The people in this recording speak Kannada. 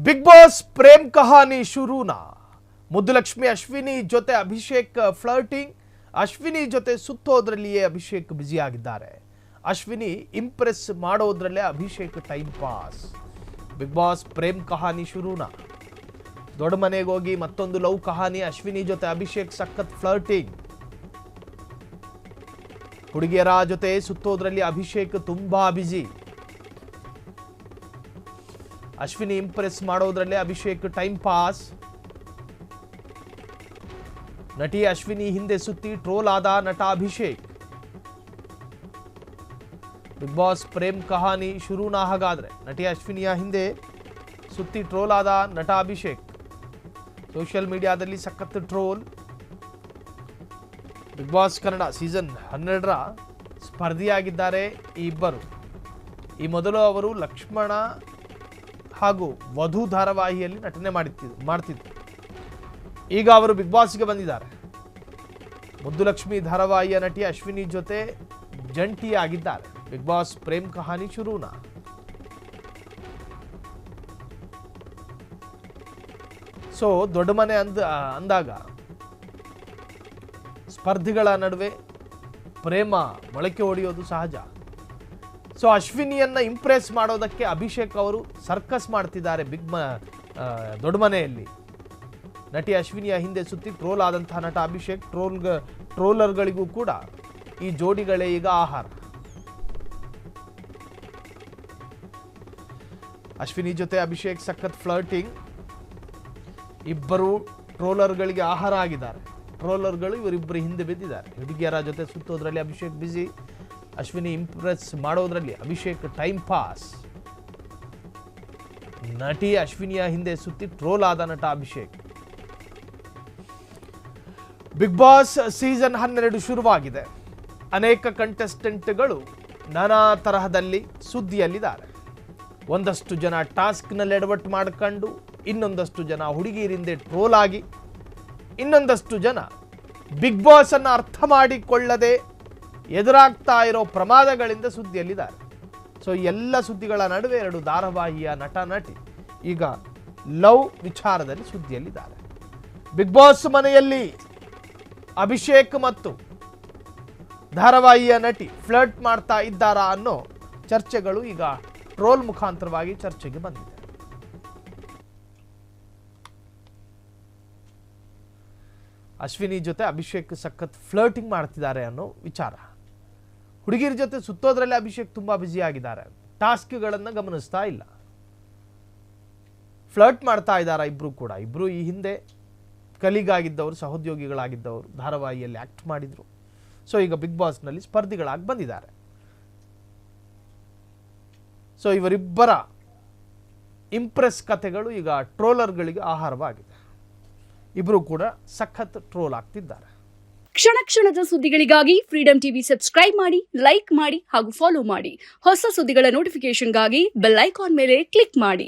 ಬಿಗ್ ಬಾಸ್ ಪ್ರೇಮ್ ಕಹಾನಿ ಶುರುನಾ. ಮುದ್ದುಲಕ್ಷ್ಮಿ ಅಶ್ವಿನಿ ಜೊತೆ ಅಭಿಷೇಕ್ ಫ್ಲರ್ಟಿಂಗ್. ಅಶ್ವಿನಿ ಜೊತೆ ಸುತ್ತೋದ್ರಲ್ಲಿಯೇ ಅಭಿಷೇಕ್ ಬ್ಯುಸಿ ಆಗಿದ್ದಾರೆ. ಅಶ್ವಿನಿ ಇಂಪ್ರೆಸ್ ಮಾಡೋದ್ರಲ್ಲೇ Abhishek time pass. Big boss ಪ್ರೇಮ್ ಕಹಾನಿ ಶುರುನಾ. ದೊಡ್ಡ ಮನೆಗೆ ಹೋಗಿ ಮತ್ತೊಂದು ಲವ್ ಕಹಾನಿ. ಅಶ್ವಿನಿ ಜೊತೆ ಅಭಿಷೇಕ್ ಸಖತ್ ಫ್ಲರ್ಟಿಂಗ್. ಹುಡುಗಿಯರ ಜೊತೆ ಸುತ್ತೋದ್ರಲ್ಲಿ ಅಭಿಷೇಕ್ ತುಂಬಾ ಬ್ಯುಸಿ. ಅಶ್ವಿನಿ ಇಂಪ್ರೆಸ್ ಮಾಡೋದ್ರಲ್ಲೇ ಅಭಿಷೇಕ್ ಟೈಮ್ ಪಾಸ್. ನಟಿ ಅಶ್ವಿನಿ ಹಿಂದೆ ಸುತ್ತಿ ಟ್ರೋಲ್ ಆದ ನಟ ಅಭಿಷೇಕ್. ಬಿಗ್ ಬಾಸ್ ಪ್ರೇಮ್ ಕಹಾನಿ ಶುರುನಾ. ಹಾಗಾದ್ರೆ ನಟಿ ಅಶ್ವಿನಿಯ ಹಿಂದೆ ಸುತ್ತಿ ಟ್ರೋಲ್ ಆದ ನಟ ಅಭಿಷೇಕ್. ಸೋಷಿಯಲ್ ಮೀಡಿಯಾದಲ್ಲಿ ಸಖತ್ troll. Big boss Kannada season 12ರ ಸ್ಪರ್ಧಿಯಾಗಿದ್ದಾರೆ ಈ ಇಬ್ಬರು. ಈ ಮೊದಲು ಅವರು ಲಕ್ಷ್ಮಣ ಹಾಗೂ ವಧು ಧಾರಾವಾಹಿಯಲ್ಲಿ ನಟನೆ ಮಾಡ್ತಿದ್ರು. ಈಗ ಅವರು ಬಿಗ್ ಬಾಸ್ಗೆ ಬಂದಿದ್ದಾರೆ. ಮುದ್ದುಲಕ್ಷ್ಮಿ ಧಾರಾವಾಹಿಯ ನಟಿ ಅಶ್ವಿನಿ ಜೊತೆ ಜಂಟಿಯಾಗಿದ್ದಾರೆ. ಬಿಗ್ ಬಾಸ್ ಪ್ರೇಮ್ ಕಹಾನಿ ಶುರುನಾ. ಸೊ ದೊಡ್ಡ ಮನೆ ಅಂದಾಗ ಸ್ಪರ್ಧಿಗಳ ನಡುವೆ ಪ್ರೇಮ ಮೊಳಕೆ ಹೊಡೆಯೋದು ಸಹಜ. ಸೊ ಅಶ್ವಿನಿಯನ್ನ ಇಂಪ್ರೆಸ್ ಮಾಡೋದಕ್ಕೆ ಅಭಿಷೇಕ್ ಅವರು ಸರ್ಕಸ್ ಮಾಡ್ತಿದ್ದಾರೆ ದೊಡ್ಡ ಮನೆಯಲ್ಲಿ. ನಟಿ ಅಶ್ವಿನಿಯ ಹಿಂದೆ ಸುತ್ತಿ ಟ್ರೋಲ್ ಆದಂತಹ ನಟ ಅಭಿಷೇಕ್ ಟ್ರೋಲರ್ಗಳಿಗೂ ಕೂಡ ಈ ಜೋಡಿಗಳೇ ಈಗ ಆಹಾರ. ಅಶ್ವಿನಿ ಜೊತೆ ಅಭಿಷೇಕ್ ಸಖತ್ ಫ್ಲರ್ಟಿಂಗ್. ಇಬ್ಬರು ಟ್ರೋಲರ್ಗಳಿಗೆ ಆಹಾರ ಆಗಿದ್ದಾರೆ. ಟ್ರೋಲರ್ಗಳು ಇವರಿಬ್ಬರು ಹಿಂದೆ ಬಿದ್ದಿದ್ದಾರೆ. ಹುಡುಗಿಯರ ಜೊತೆ ಸುತ್ತೋದ್ರಲ್ಲಿ ಅಭಿಷೇಕ್ ಬ್ಯುಸಿ. ಅಶ್ವಿನಿ ಇಂಪ್ರೆಸ್ ಮಾಡೋದ್ರಲ್ಲಿ ಅಭಿಷೇಕ್ ಟೈಮ್ ಪಾಸ್. ನಟಿ ಅಶ್ವಿನಿಯ ಹಿಂದೆ ಸುತ್ತಿ ಟ್ರೋಲ್ ಆದ ನಟ ಅಭಿಷೇಕ್. ಬಿಗ್ ಬಾಸ್ ಸೀಸನ್ 12 ಶುರುವಾಗಿದೆ. ಅನೇಕ ಕಂಟೆಸ್ಟೆಂಟ್ಗಳು ನಾನಾ ತರಹದಲ್ಲಿ ಸುದ್ದಿಯಲ್ಲಿದ್ದಾರೆ. ಒಂದಷ್ಟು ಜನ ಟಾಸ್ಕ್ನಲ್ಲಿ ಎಡವಟ್ಟು ಮಾಡ್ಕೊಂಡು, ಇನ್ನೊಂದಷ್ಟು ಜನ ಹುಡುಗಿಯರಿಂದ ಟ್ರೋಲ್ ಆಗಿ, ಇನ್ನೊಂದಷ್ಟು ಜನ ಬಿಗ್ ಬಾಸ್ ಅನ್ನು ಅರ್ಥ ಮಾಡಿಕೊಳ್ಳದೆ ಎದುರಾಗ್ತಾ ಇರೋ ಪ್ರಮಾದಗಳಿಂದ ಸುದ್ದಿಯಲ್ಲಿದ್ದಾರೆ. ಸೊ ಎಲ್ಲ ಸುದ್ದಿಗಳ ನಡುವೆ ಎರಡು ಧಾರಾವಾಹಿಯ ನಟ ನಟಿ ಈಗ ಲವ್ ವಿಚಾರದಲ್ಲಿ ಸುದ್ದಿಯಲ್ಲಿದ್ದಾರೆ. ಬಿಗ್ ಬಾಸ್ ಮನೆಯಲ್ಲಿ ಅಭಿಷೇಕ್ ಮತ್ತು ಧಾರಾವಾಹಿಯ ನಟಿ ಫ್ಲರ್ಟ್ ಮಾಡ್ತಾ ಇದ್ದಾರಾ ಅನ್ನೋ ಚರ್ಚೆಗಳು ಈಗ ಟ್ರೋಲ್ ಮುಖಾಂತರವಾಗಿ ಚರ್ಚೆಗೆ ಬಂದಿದೆ. ಅಶ್ವಿನಿ ಜೊತೆ ಅಭಿಷೇಕ್ ಸಖತ್ ಫ್ಲರ್ಟಿಂಗ್ ಮಾಡ್ತಿದ್ದಾರೆ ಅನ್ನೋ ವಿಚಾರ. ಹುಡುಗಿರ ಜೊತೆ ಸುತ್ತೋದ್ರಲ್ಲಿ ಅಭಿಷೇಕ್ ತುಂಬಾ ಬ್ಯುಸಿ ಆಗಿದ್ದಾರೆ. ಟಾಸ್ಕ್ಗಳನ್ನು ಗಮನಿಸ್ತಾ ಇಲ್ಲ. ಫ್ಲರ್ಟ್ ಮಾಡ್ತಾ ಇದ್ದಾರೆ ಇಬ್ರು ಕೂಡ. ಇಬ್ರು ಈ ಹಿಂದೆ ಕಲಿಗಾಗಿದ್ದವರು, ಸಹೋದ್ಯೋಗಿಗಳಾಗಿದ್ದವರು, ಧಾರಾವಾಹಿಯಲ್ಲಿ ಆಕ್ಟ್ ಮಾಡಿದ್ರು. ಸೊ ಈಗ ಬಿಗ್ ಬಾಸ್ನಲ್ಲಿ ಸ್ಪರ್ಧಿಗಳಾಗಿ ಬಂದಿದ್ದಾರೆ. ಸೊ ಇವರಿಬ್ಬರ ಇಂಪ್ರೆಸ್ ಕಥೆಗಳು ಈಗ ಟ್ರೋಲರ್ಗಳಿಗೆ ಆಹಾರವಾಗಿದೆ. ಇಬ್ರು ಕೂಡ ಸಖತ್ ಟ್ರೋಲ್ ಆಗ್ತಿದ್ದಾರೆ. ಕ್ಷಣ ಕ್ಷಣದ ಸುದ್ದಿಗಳಿಗಾಗಿ ಫ್ರೀಡಂ ಟಿವಿ ಸಬ್ಸ್ಕ್ರೈಬ್ ಮಾಡಿ, ಲೈಕ್ ಮಾಡಿ ಹಾಗೂ ಫಾಲೋ ಮಾಡಿ. ಹೊಸ ಸುದ್ದಿಗಳ ನೋಟಿಫಿಕೇಶನ್ಗಾಗಿ ಬೆಲ್ ಐಕಾನ್ ಮೇಲೆ ಕ್ಲಿಕ್ ಮಾಡಿ.